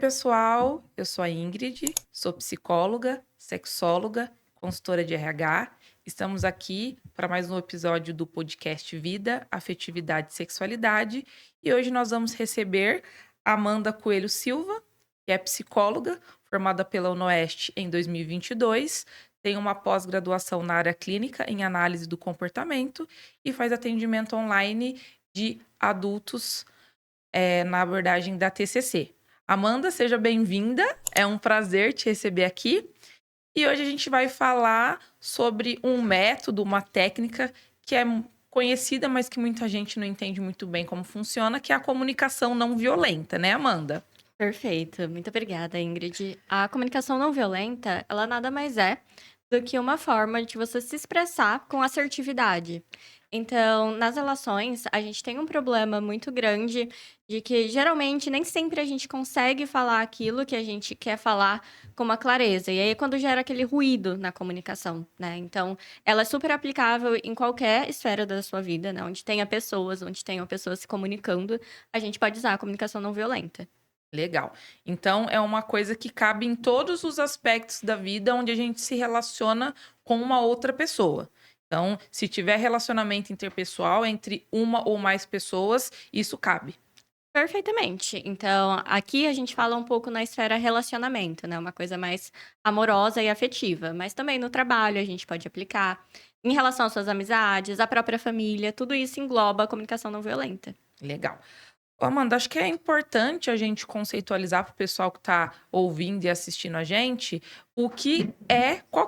pessoal, eu sou a Ingrid, sou psicóloga, sexóloga, consultora de RH. Estamos aqui para mais um episódio do podcast Vida, Afetividade e Sexualidade. E hoje nós vamos receber Amanda Coelho Silva, que é psicóloga, formada pela UnoEst em 2022, tem uma pós-graduação na área clínica em análise do comportamento e faz atendimento online de adultos na abordagem da TCC. Amanda, seja bem-vinda. É um prazer te receber aqui. E hoje a gente vai falar sobre um método, uma técnica que é conhecida, mas que muita gente não entende muito bem como funciona, que é a comunicação não violenta, né, Amanda? Perfeito, muito obrigada, Ingrid. A comunicação não violenta, ela nada mais é do que uma forma de você se expressar com assertividade. Então, nas relações, a gente tem um problema muito grande de que geralmente nem sempre a gente consegue falar aquilo que a gente quer falar com uma clareza. E aí é quando gera aquele ruído na comunicação, né? Então, ela é super aplicável em qualquer esfera da sua vida, né? Onde tenham pessoas se comunicando, a gente pode usar a comunicação não violenta. Legal. Então, é uma coisa que cabe em todos os aspectos da vida onde a gente se relaciona com uma outra pessoa. Então, se tiver relacionamento interpessoal entre uma ou mais pessoas, isso cabe. Perfeitamente. Então, aqui a gente fala um pouco na esfera relacionamento, né, uma coisa mais amorosa e afetiva, mas também no trabalho a gente pode aplicar, em relação às suas amizades, à própria família, tudo isso engloba a comunicação não violenta. Legal. Ô, Amanda, acho que é importante a gente conceitualizar para o pessoal que está ouvindo e assistindo a gente qual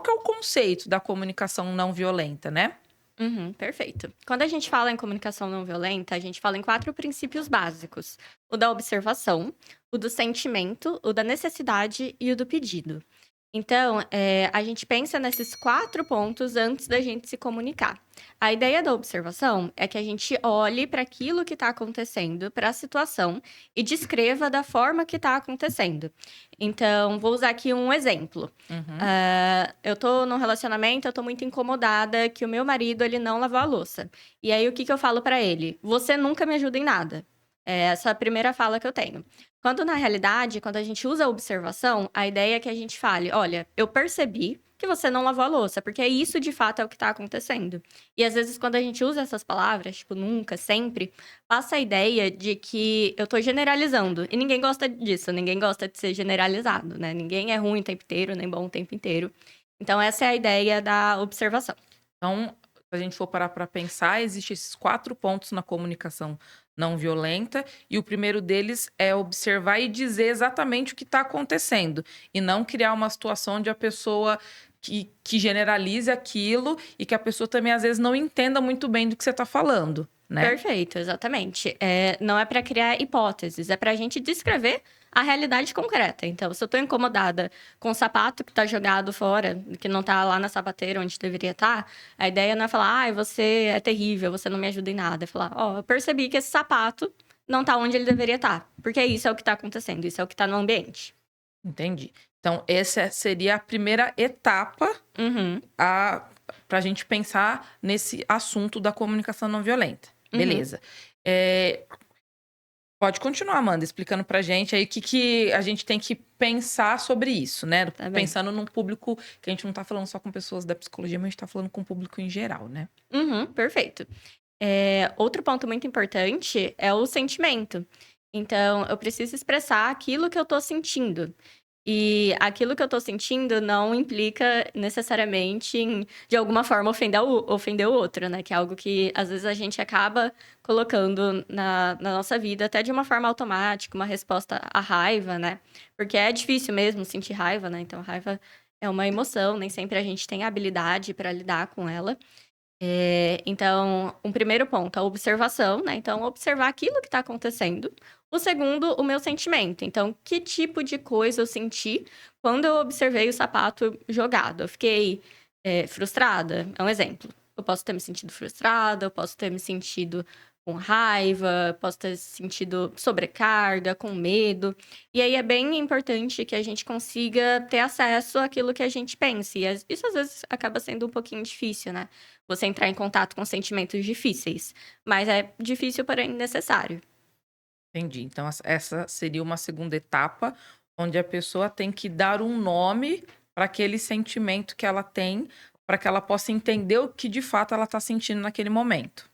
que é o conceito da comunicação não violenta, né? Uhum, perfeito. Quando a gente fala em comunicação não violenta, a gente fala em 4 princípios básicos: o da observação, o do sentimento, o da necessidade e o do pedido. Então, a gente pensa nesses 4 pontos antes da gente se comunicar. A ideia da observação é que a gente olhe para aquilo que está acontecendo, para a situação, e descreva da forma que está acontecendo. Então, vou usar aqui um exemplo. Uhum. Eu tô num relacionamento, eu tô muito incomodada que o meu marido, ele não lavou a louça. E aí, o que que eu falo pra ele? Você nunca me ajuda em nada. É essa a primeira fala que eu tenho. Quando na realidade, quando a gente usa a observação, a ideia é que a gente fale: olha, eu percebi que você não lavou a louça, porque isso de fato é o que tá acontecendo. E às vezes, quando a gente usa essas palavras, tipo, nunca, sempre, passa a ideia de que eu tô generalizando. E ninguém gosta disso, ninguém gosta de ser generalizado, né? Ninguém é ruim o tempo inteiro, nem bom o tempo inteiro. Então, essa é a ideia da observação. Então, se a gente for parar para pensar, existem esses 4 pontos na comunicação não violenta, e o primeiro deles é observar e dizer exatamente o que está acontecendo, e não criar uma situação onde a pessoa que generalize aquilo e que a pessoa também, às vezes, não entenda muito bem do que você está falando, né? Perfeito, exatamente. Não é para criar hipóteses, é para a gente descrever a realidade concreta. Então, se eu tô incomodada com o sapato que tá jogado fora, que não tá lá na sapateira onde deveria estar, a ideia não é falar: "Ai, você é terrível, você não me ajuda em nada". É falar: "Ó, eu percebi que esse sapato não tá onde ele deveria estar, porque isso é o que tá acontecendo, isso é o que tá no ambiente". Entendi. Então, essa seria a primeira etapa Uhum, para a gente pensar nesse assunto da comunicação não violenta. uhum, Beleza. Eh, Pode continuar, Amanda, explicando pra gente aí o que a gente tem que pensar sobre isso, né? tá bem. Pensando num público que a gente não tá falando só com pessoas da psicologia, mas a gente tá falando com o público em geral, né? Uhum, perfeito. Outro ponto muito importante é o sentimento. Então, eu preciso expressar aquilo que eu tô sentindo. E aquilo que eu tô sentindo não implica necessariamente em, de alguma forma, ofender o outro, né? Que é algo que, às vezes, a gente acaba colocando na nossa vida, até de uma forma automática, uma resposta à raiva, né? Porque é difícil mesmo sentir raiva, né? Então, raiva é uma emoção, nem sempre a gente tem habilidade para lidar com ela. Então, um primeiro ponto, a observação, né? Então, observar aquilo que está acontecendo. O segundo, o meu sentimento. Então, que tipo de coisa eu senti quando eu observei o sapato jogado? Eu fiquei, frustrada? É um exemplo. Eu posso ter me sentido frustrada, eu posso ter me sentido com raiva, posso ter sentido sobrecarga, com medo. E aí é bem importante que a gente consiga ter acesso àquilo que a gente pensa. E isso às vezes acaba sendo um pouquinho difícil, né? Você entrar em contato com sentimentos difíceis, mas é difícil, porém necessário. Entendi. Então, essa seria uma segunda etapa, Onde a pessoa tem que dar um nome para aquele sentimento que ela tem, para que ela possa entender o que de fato ela está sentindo naquele momento.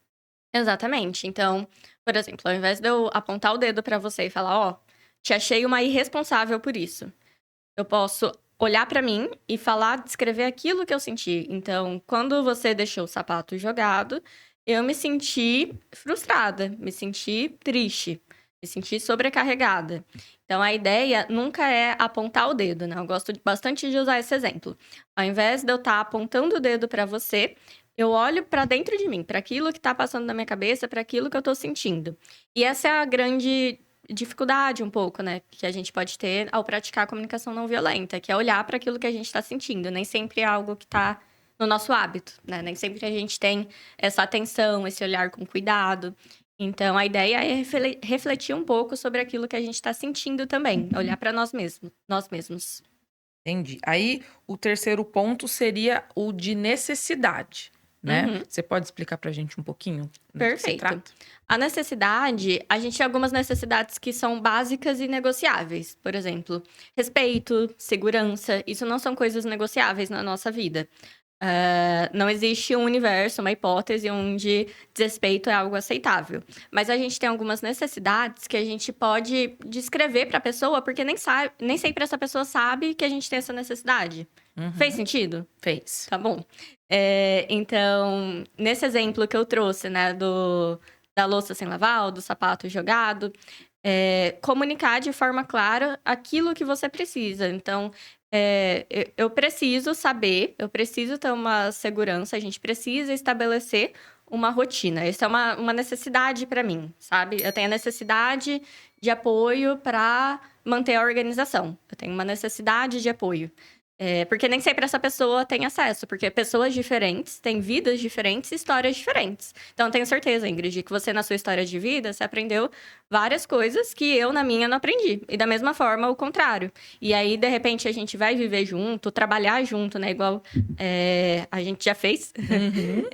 Exatamente. Então, por exemplo, ao invés de eu apontar o dedo pra você e falar: "Ó, te achei uma irresponsável por isso", eu posso olhar pra mim e falar, descrever aquilo que eu senti. Então, quando você deixou o sapato jogado, eu me senti frustrada, me senti triste, me senti sobrecarregada. Então, a ideia nunca é apontar o dedo, né? Eu gosto bastante de usar esse exemplo. Ao invés de eu estar apontando o dedo pra você, eu olho pra dentro de mim, pra aquilo que tá passando na minha cabeça, pra aquilo que eu tô sentindo. E essa é a grande dificuldade um pouco, né, que a gente pode ter ao praticar a comunicação não violenta, que é olhar para aquilo que a gente está sentindo. Nem sempre é algo que está no nosso hábito, né? Nem sempre a gente tem essa atenção, esse olhar com cuidado. Então, a ideia é refletir um pouco sobre aquilo que a gente está sentindo também, olhar para nós mesmos. Entendi. Aí, o terceiro ponto seria o de necessidade, né. Uhum. Você pode explicar pra gente um pouquinho do que se Perfeito. trata? A necessidade, a gente tem algumas necessidades que são básicas e negociáveis. Por exemplo, respeito, segurança, isso não são coisas negociáveis na nossa vida. Não existe um universo, uma hipótese onde desrespeito é algo aceitável. Mas a gente tem algumas necessidades que a gente pode descrever para a pessoa, porque nem sempre essa pessoa sabe que a gente tem essa necessidade. Fez Uhum. sentido? Fez. Tá bom. Então, nesse exemplo que eu trouxe, né, da louça sem lavar ou do sapato jogado, comunicar de forma clara aquilo que você precisa. Então, eu preciso saber, eu preciso ter uma segurança, a gente precisa estabelecer uma rotina. Essa é uma necessidade para mim, sabe? Eu tenho a necessidade de apoio para manter a organização. Eu tenho uma necessidade de apoio. Porque nem sempre essa pessoa tem acesso, porque pessoas diferentes têm vidas diferentes e histórias diferentes. Então, eu tenho certeza, Ingrid, que você, na sua história de vida, você aprendeu várias coisas que eu, na minha, não aprendi. E da mesma forma, o contrário. E aí, de repente, a gente vai viver junto, trabalhar junto, né? Igual a gente já fez. Uhum.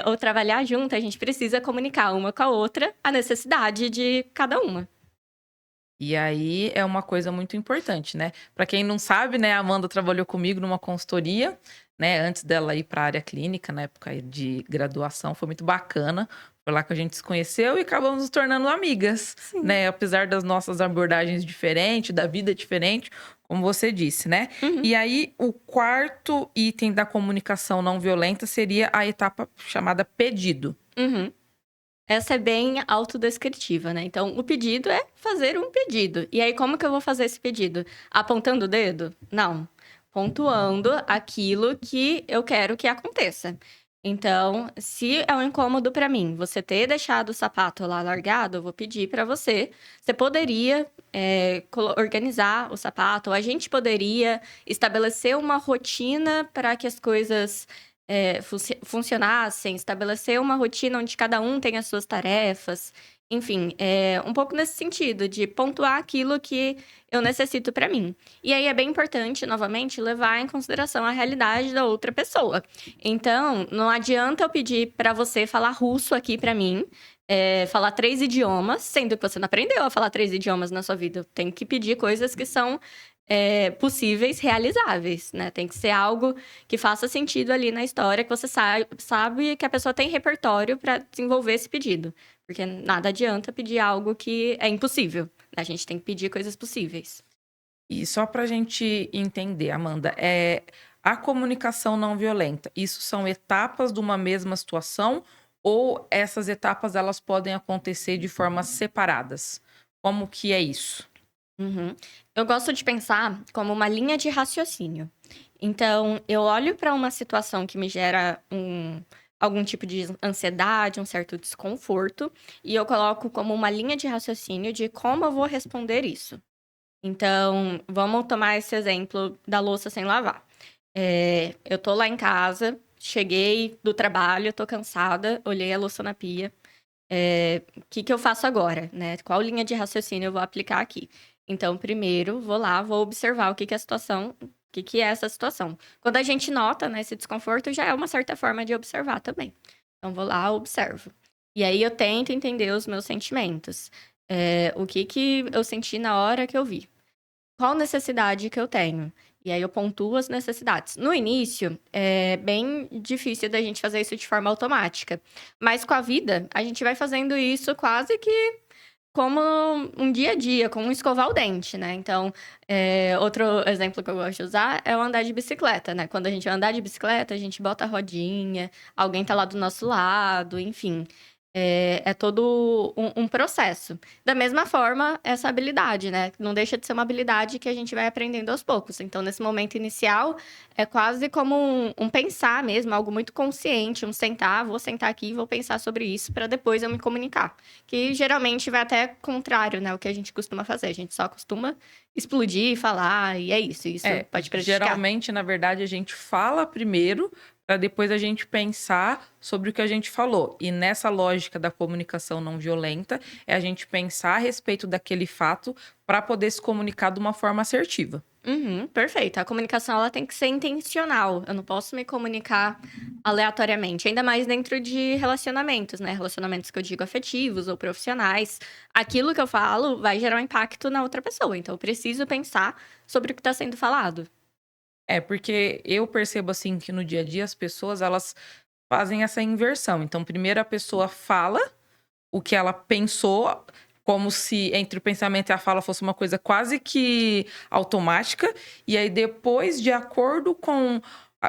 Ou trabalhar junto, a gente precisa comunicar uma com a outra a necessidade de cada uma. E aí é uma coisa muito importante, né. Para quem não sabe, né, a Amanda trabalhou comigo numa consultoria, né, antes dela ir para a área clínica, na época de graduação, foi muito bacana. Foi lá que a gente se conheceu e acabamos nos tornando amigas, Sim. né, apesar das nossas abordagens diferentes, da vida diferente, como você disse, né. Uhum, E aí o quarto item da comunicação não violenta seria a etapa chamada pedido. uhum. Essa é bem autodescritiva, né. Então, o pedido é fazer um pedido. E aí, como que eu vou fazer esse pedido? Apontando o dedo? Não. Pontuando aquilo que eu quero que aconteça. Então, se é um incômodo para mim você ter deixado o sapato lá largado, eu vou pedir para você poderia, organizar o sapato, ou a gente poderia estabelecer uma rotina para que as coisas funcionassem, estabelecer uma rotina onde cada um tem as suas tarefas, enfim, um pouco nesse sentido, de pontuar aquilo que eu necessito para mim. E aí é bem importante, novamente, levar em consideração a realidade da outra pessoa. Então, não adianta eu pedir para você falar russo aqui para mim, falar 3 idiomas, sendo que você não aprendeu a falar 3 idiomas na sua vida. Eu tenho que pedir coisas que são possíveis, realizáveis, né? Tem que ser algo que faça sentido ali na história, que você sabe que a pessoa tem repertório para desenvolver esse pedido. Porque nada adianta pedir algo que é impossível, né? A gente tem que pedir coisas possíveis. E só para a gente entender, Amanda, a comunicação não violenta, isso são etapas de uma mesma situação ou essas etapas elas podem acontecer de formas separadas? Como que é isso? Uhum. Eu gosto de pensar como uma linha de raciocínio. Então, eu olho para uma situação que me gera algum tipo de ansiedade, um certo desconforto, e eu coloco como uma linha de raciocínio de como eu vou responder isso. Então, vamos tomar esse exemplo da louça sem lavar. Eu tô lá em casa, cheguei do trabalho, tô cansada, olhei a louça na pia. O que que eu faço agora, né? Qual linha de raciocínio eu vou aplicar aqui? Então, primeiro, vou lá, vou observar o que que é a situação, o que que é essa situação. Quando a gente nota, né, esse desconforto, já é uma certa forma de observar também. Então, vou lá, observo. E aí eu tento entender os meus sentimentos. O que que eu senti na hora que eu vi. qual necessidade que eu tenho? E aí eu pontuo as necessidades. No início, é bem difícil da gente fazer isso de forma automática. Mas com a vida, a gente vai fazendo isso quase que como um dia a dia, como escovar o dente, né. Então, outro exemplo que eu gosto de usar é o andar de bicicleta, né. Quando a gente vai andar de bicicleta, a gente bota a rodinha, alguém tá lá do nosso lado, enfim. É todo um processo. Da mesma forma, essa habilidade, né, não deixa de ser uma habilidade que a gente vai aprendendo aos poucos. Então, nesse momento inicial, é quase como um pensar mesmo, algo muito consciente, um sentar, vou sentar aqui e vou pensar sobre isso para depois eu me comunicar. Que geralmente vai até contrário, né, o que a gente costuma fazer. A gente só costuma explodir, falar, e é isso. Isso É, pode prejudicar. geralmente, na verdade, a gente fala primeiro para depois a gente pensar sobre o que a gente falou. E nessa lógica da comunicação não violenta, é a gente pensar a respeito daquele fato para poder se comunicar de uma forma assertiva. Uhum, perfeito. A comunicação ela tem que ser intencional. Eu não posso me comunicar aleatoriamente, ainda mais dentro de relacionamentos, né? Relacionamentos que eu digo afetivos ou profissionais. Aquilo que eu falo vai gerar um impacto na outra pessoa. Então, eu preciso pensar sobre o que está sendo falado. É, porque eu percebo assim que no dia a dia as pessoas elas fazem essa inversão. Então, primeiro a pessoa fala o que ela pensou, como se entre o pensamento e a fala fosse uma coisa quase que automática, e aí depois, de acordo com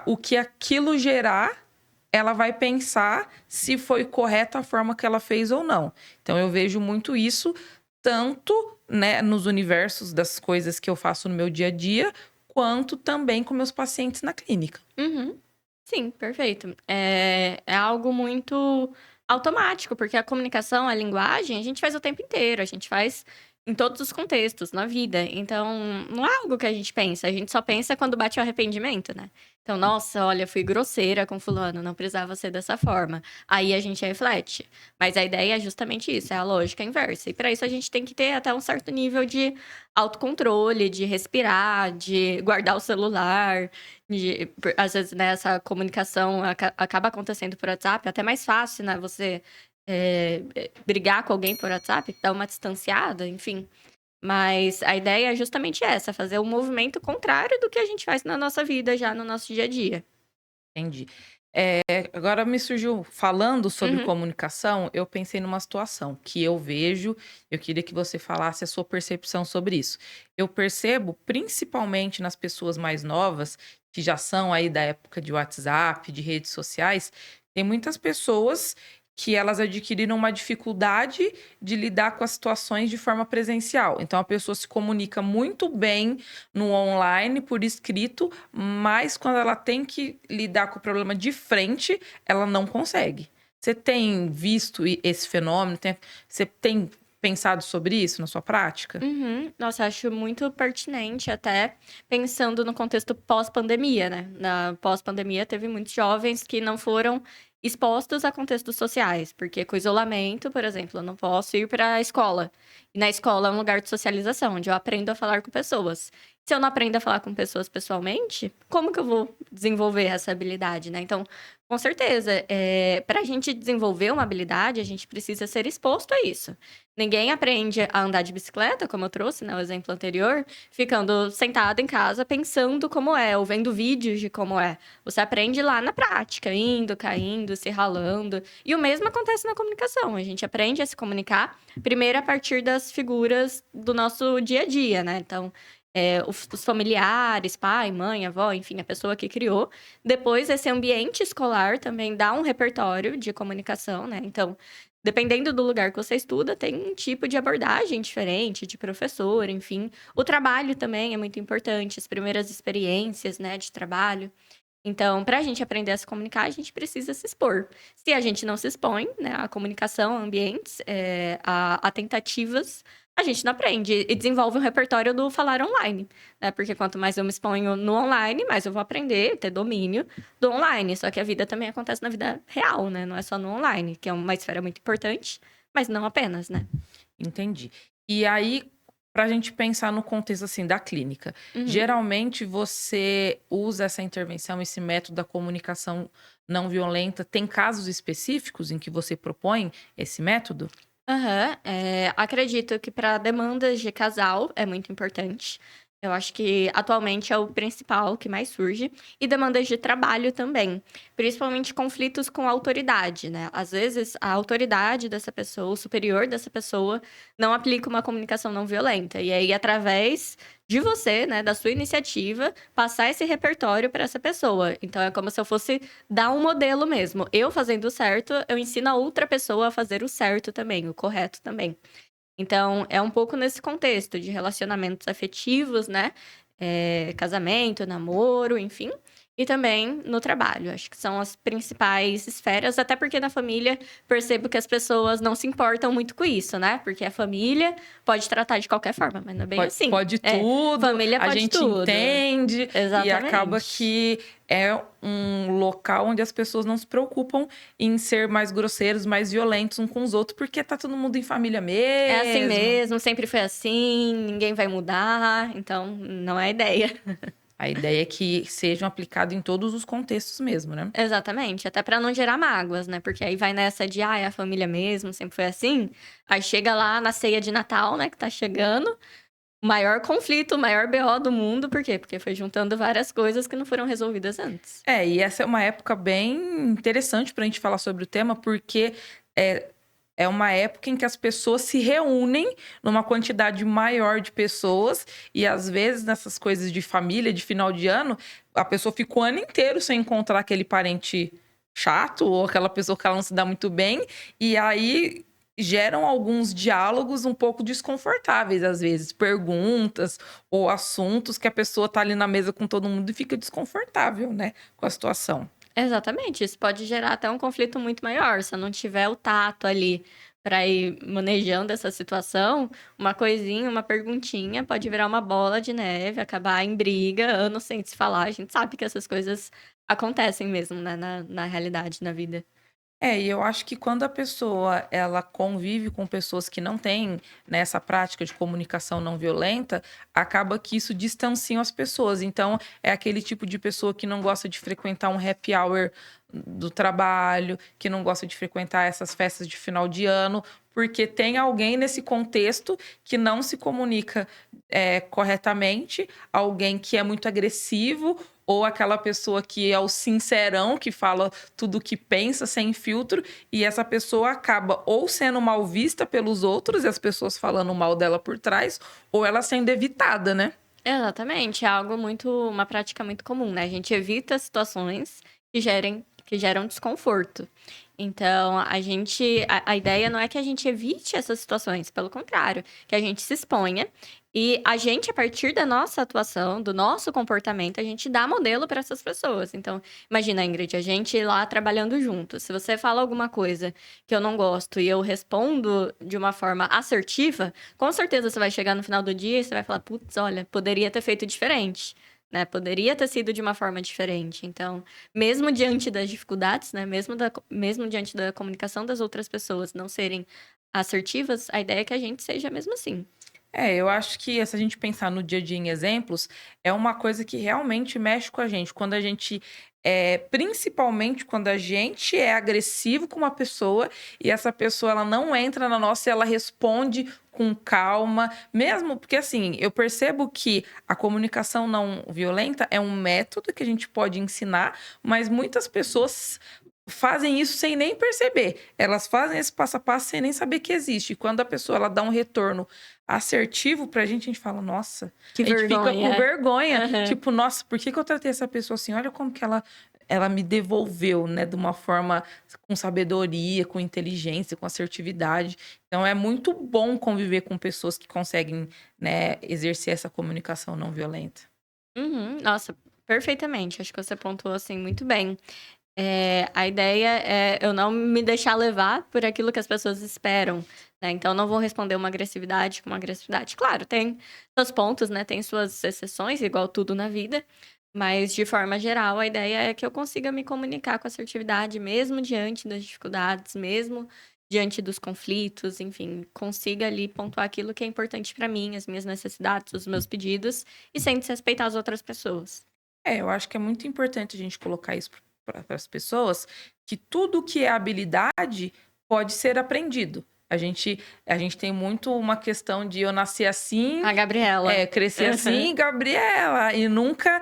o que aquilo gerar, ela vai pensar se foi correta a forma que ela fez ou não. Então eu vejo muito isso tanto, né, nos universos das coisas que eu faço no meu dia a dia, quanto também com meus pacientes na clínica. Uhum. Sim, perfeito. É algo muito automático, porque a comunicação, a linguagem, a gente faz o tempo inteiro, a gente faz em todos os contextos, na vida. Então, não é algo que a gente pensa, a gente só pensa quando bate o arrependimento, né. Então: "Nossa, olha, fui grosseira com fulano, não precisava ser dessa forma". Aí a gente reflete. Mas a ideia é justamente isso, é a lógica inversa. E para isso a gente tem que ter até um certo nível de autocontrole, de respirar, de guardar o celular, às vezes, né, essa comunicação acaba acontecendo por WhatsApp, é até mais fácil, né, você, brigar com alguém por WhatsApp, dar uma distanciada, enfim. Mas a ideia é justamente essa, fazer o movimento contrário do que a gente faz na nossa vida já no nosso dia a dia. Entendi. Agora me surgiu, falando sobre Uhum, comunicação, eu pensei numa situação que eu vejo, eu queria que você falasse a sua percepção sobre isso. Eu percebo, principalmente nas pessoas mais novas, que já são aí da época de WhatsApp, de redes sociais, tem muitas pessoas que elas adquiriram uma dificuldade de lidar com as situações de forma presencial. Então a pessoa se comunica muito bem no online, por escrito, mas quando ela tem que lidar com o problema de frente, ela não consegue. Você tem visto esse fenômeno? Você tem pensado sobre isso na sua prática? uhum. Nossa, acho muito pertinente, até pensando no contexto pós-pandemia, né. Na pós-pandemia, teve muitos jovens que não foram expostos a contextos sociais, porque com o isolamento, por exemplo, eu não posso ir para a escola. E na escola é um lugar de socialização, onde eu aprendo a falar com pessoas. Se eu não aprendo a falar com pessoas pessoalmente, como que eu vou desenvolver essa habilidade, né? Então, com certeza, para a gente desenvolver uma habilidade, a gente precisa ser exposto a isso. Ninguém aprende a andar de bicicleta, como eu trouxe, né, o exemplo anterior, ficando sentado em casa pensando como é, ou vendo vídeos de como é. Você aprende lá na prática, indo, caindo, se ralando. E o mesmo acontece na comunicação. A gente aprende a se comunicar primeiro a partir das figuras do nosso dia a dia, né? Então, os familiares, pai, mãe, avó, enfim, a pessoa que criou. Depois, esse ambiente escolar também dá um repertório de comunicação, né? Então, dependendo do lugar que você estuda, tem um tipo de abordagem diferente, de professor, enfim. O trabalho também é muito importante, as primeiras experiências, né, de trabalho. Então, para a gente aprender a se comunicar, a gente precisa se expor. Se a gente não se expõe, né, à comunicação, a ambientes, a tentativas, a gente não aprende e desenvolve um repertório do falar online, né, porque quanto mais eu me exponho no online, mais eu vou aprender, ter domínio do online. Só que a vida também acontece na vida real, né, não é só no online, que é uma esfera muito importante, mas não apenas, né. Entendi. E aí, para a gente pensar no contexto assim da clínica, Uhum. geralmente você usa essa intervenção, esse método da comunicação não violenta. Tem casos específicos em que você propõe esse método? Aham. Acredito que para demandas de casal é muito importante. Eu acho que atualmente é o principal que mais surge, e demandas de trabalho também, principalmente conflitos com a autoridade, né? Às vezes a autoridade dessa pessoa, o superior dessa pessoa, não aplica uma comunicação não violenta. E aí, através de você, né, da sua iniciativa, passar esse repertório para essa pessoa. Então é como se eu fosse dar um modelo mesmo. Eu fazendo o certo, eu ensino a outra pessoa a fazer o certo também, o correto também. Então, é um pouco nesse contexto de relacionamentos afetivos, né? Casamento, namoro, enfim. E também no trabalho. Acho que são as principais esferas, até porque na família percebo que as pessoas não se importam muito com isso, né? Porque a família pode tratar de qualquer forma, mas não é bem Pode, assim. pode tudo, Família a pode gente tudo. entende e acaba Exatamente. que é um local onde as pessoas não se preocupam em ser mais grosseiros, mais violentos uns com os outros, porque tá todo mundo em família É assim mesmo. mesmo, sempre foi assim, ninguém vai mudar, então não é a ideia. A ideia é que sejam aplicados em todos os contextos mesmo, né? Exatamente, até pra não gerar mágoas, né, porque aí vai nessa de: "Ai, é a família mesmo, sempre foi assim", aí chega lá na ceia de Natal, né, que tá chegando, o maior conflito, o maior BO do mundo, por quê? Porque foi juntando várias coisas que não foram resolvidas antes. É, e essa é uma época bem interessante para a gente falar sobre o tema, porque é, é uma época em que as pessoas se reúnem numa quantidade maior de pessoas, e às vezes nessas coisas de família, de final de ano, a pessoa fica o ano inteiro sem encontrar aquele parente chato ou aquela pessoa que ela não se dá muito bem, e aí geram alguns diálogos um pouco desconfortáveis, às vezes, perguntas ou assuntos que a pessoa tá ali na mesa com todo mundo e fica desconfortável, né, com a situação. Exatamente, isso pode gerar até um conflito muito maior, se eu não tiver o tato ali pra ir manejando essa situação, uma coisinha, uma perguntinha pode virar uma bola de neve, acabar em briga, anos sem se falar, a gente sabe que essas coisas acontecem mesmo, né, na realidade, na vida. É, e eu acho que quando a pessoa ela convive com pessoas que não têm, né, essa prática de comunicação não violenta, acaba que isso distancia as pessoas. Então, é aquele tipo de pessoa que não gosta de frequentar um happy hour do trabalho, que não gosta de frequentar essas festas de final de ano, porque tem alguém nesse contexto que não se comunica corretamente, alguém que é muito agressivo, ou aquela pessoa que é o sincerão, que fala tudo o que pensa sem filtro, e essa pessoa acaba ou sendo mal vista pelos outros, e as pessoas falando mal dela por trás, ou ela sendo evitada, né? Exatamente, é algo muito uma prática muito comum, né, a gente evita situações que geram desconforto. Então, a ideia não é que a gente evite essas situações, pelo contrário, que a gente se exponha e a gente, a partir da nossa atuação, do nosso comportamento, a gente dá modelo para essas pessoas. Então, imagina, Ingrid, a gente lá trabalhando juntos. Se você fala alguma coisa que eu não gosto e eu respondo de uma forma assertiva, com certeza você vai chegar no final do dia e você vai falar: "Putz, olha, poderia ter feito diferente", né, poderia ter sido de uma forma diferente. Então, mesmo diante das dificuldades, né, mesmo diante da comunicação das outras pessoas não serem assertivas, a ideia é que a gente seja mesmo assim. É, eu acho que se a gente pensar no dia a dia em exemplos, é uma coisa que realmente mexe com a gente. Quando a gente principalmente quando a gente é agressivo com uma pessoa e essa pessoa ela não entra na nossa e ela responde com calma, mesmo porque assim, eu percebo que a comunicação não violenta é um método que a gente pode ensinar, mas muitas pessoas fazem isso sem nem perceber. Elas fazem esse passo a passo sem nem saber que existe. E quando a pessoa ela dá um retorno assertivo pra gente, a gente fala: "Nossa", Que a gente fica com vergonha. vergonha, Aham. tipo: "Nossa, por que que eu tratei essa pessoa assim? Olha como que ela me devolveu, né, de uma forma com sabedoria, com inteligência, com assertividade". Então é muito bom conviver com pessoas que conseguem, né, exercer essa comunicação não violenta. Uhum. Nossa, perfeitamente. Acho que você pontuou, assim, muito bem. A ideia é eu não me deixar levar por aquilo que as pessoas esperam, né, então não vou responder uma agressividade com uma agressividade. Claro, tem seus pontos, né, tem suas exceções, igual tudo na vida, mas de forma geral a ideia é que eu consiga me comunicar com assertividade mesmo diante das dificuldades, mesmo diante dos conflitos, enfim, consiga ali pontuar aquilo que é importante pra mim, as minhas necessidades, os meus pedidos, e sem desrespeitar as outras pessoas. É, eu acho que é muito importante a gente colocar isso para as pessoas, que tudo que é habilidade pode ser aprendido. A gente tem muito uma questão de eu nasci assim, A Gabriela. crescer assim, Gabriela, e nunca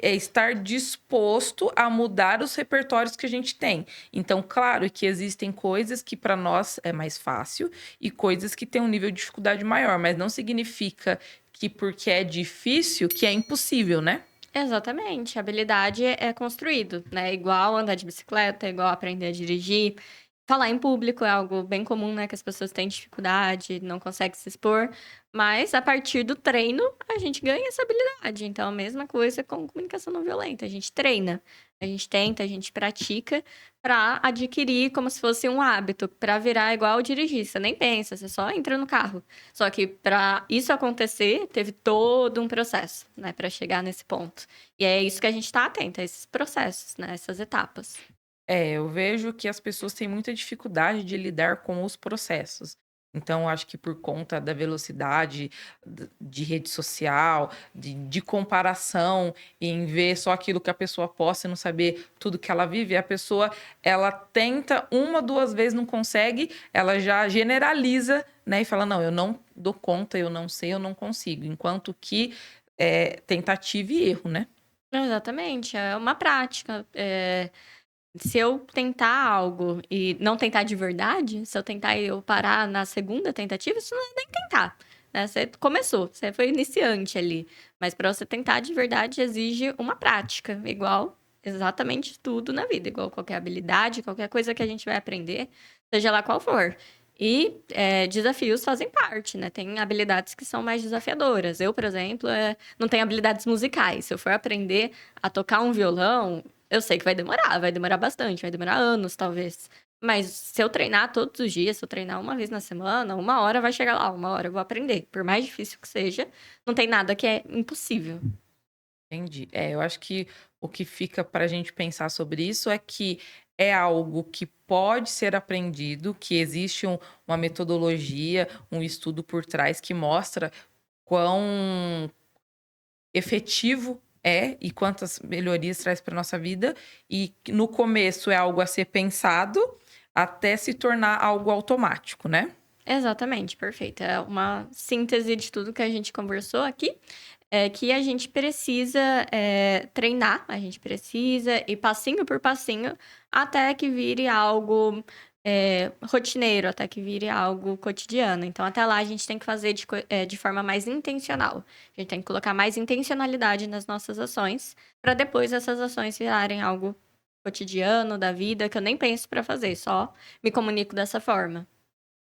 estar disposto a mudar os repertórios que a gente tem. Então, claro que existem coisas que para nós é mais fácil e coisas que têm um nível de dificuldade maior, mas não significa que porque é difícil que é impossível, né? Exatamente. Habilidade é construído, né? Igual andar de bicicleta, igual aprender a dirigir. Falar em público é algo bem comum, né? Que as pessoas têm dificuldade, não conseguem se expor. Mas a partir do treino, a gente ganha essa habilidade. Então, a mesma coisa com comunicação não violenta. A gente treina, a gente tenta, a gente pratica para adquirir como se fosse um hábito, para virar igual dirigir. Você nem pensa, você só entra no carro. Só que para isso acontecer, teve todo um processo, né? Para chegar nesse ponto. E é isso que a gente está atento, a esses processos, né? Essas etapas. Eu vejo que as pessoas têm muita dificuldade de lidar com os processos. Então, eu acho que por conta da velocidade de rede social, de comparação, em ver só aquilo que a pessoa posta e não saber tudo que ela vive, a pessoa ela tenta uma, duas vezes, não consegue, ela já generaliza, né? E fala, não, eu não dou conta, eu não sei, eu não consigo. Enquanto que é tentativa e erro, né? Exatamente, é uma prática. Se eu tentar algo e não tentar de verdade, se eu tentar e eu parar na segunda tentativa, isso não é nem tentar, né? Você começou, você foi iniciante ali. Mas para você tentar de verdade exige uma prática, igual exatamente tudo na vida, igual qualquer habilidade, qualquer coisa que a gente vai aprender, seja lá qual for. E desafios fazem parte, né? Tem habilidades que são mais desafiadoras. Eu, por exemplo, não tenho habilidades musicais. Se eu for aprender a tocar um violão, eu sei que vai demorar bastante, vai demorar anos, talvez. Mas se eu treinar todos os dias, se eu treinar uma vez na semana, uma hora vai chegar lá, uma hora eu vou aprender. Por mais difícil que seja, não tem nada que é impossível. Entendi. Eu acho que o que fica para a gente pensar sobre isso é que é algo que pode ser aprendido, que existe uma metodologia, um estudo por trás que mostra quão efetivo é e quantas melhorias traz para nossa vida. E que no começo é algo a ser pensado até se tornar algo automático, né? Exatamente, perfeito. É uma síntese de tudo que a gente conversou aqui. É que a gente precisa treinar, a gente precisa ir passinho por passinho até que vire algo rotineiro, até que vire algo cotidiano. Então, até lá, a gente tem que fazer de forma mais intencional. A gente tem que colocar mais intencionalidade nas nossas ações, para depois essas ações virarem algo cotidiano da vida que eu nem penso para fazer, só me comunico dessa forma.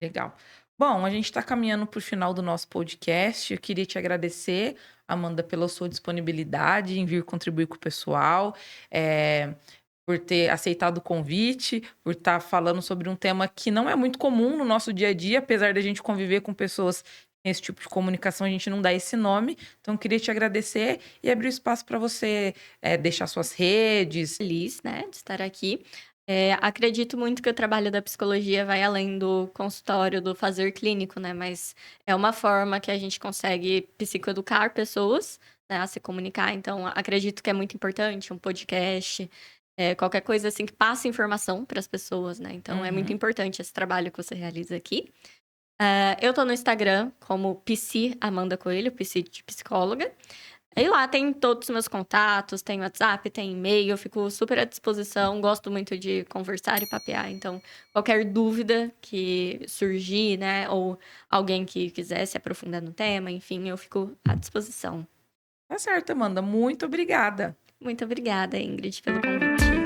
Legal. Bom, a gente está caminhando para o final do nosso podcast. Eu queria te agradecer, Amanda, pela sua disponibilidade em vir contribuir com o pessoal, por ter aceitado o convite, por estar falando sobre um tema que não é muito comum no nosso dia a dia, apesar da gente conviver com pessoas com esse tipo de comunicação, a gente não dá esse nome. Então, eu queria te agradecer e abrir o espaço para você deixar suas redes. Feliz, né, de estar aqui. Acredito muito que o trabalho da psicologia vai além do consultório, do fazer clínico, né? Mas é uma forma que a gente consegue psicoeducar pessoas, né, a se comunicar. Então, acredito que é muito importante um podcast, qualquer coisa assim que passe informação para as pessoas, né? Então, é muito Uhum. importante esse trabalho que você realiza aqui. Eu tô no Instagram como PC Amanda Coelho, PC de psicóloga. E lá tem todos os meus contatos, tem WhatsApp, tem e-mail, eu fico super à disposição, gosto muito de conversar e papear. Então, qualquer dúvida que surgir, né, ou alguém que quiser se aprofundar no tema, enfim, eu fico à disposição. Tá certo, Amanda. Muito obrigada. Muito obrigada, Ingrid, pelo convite.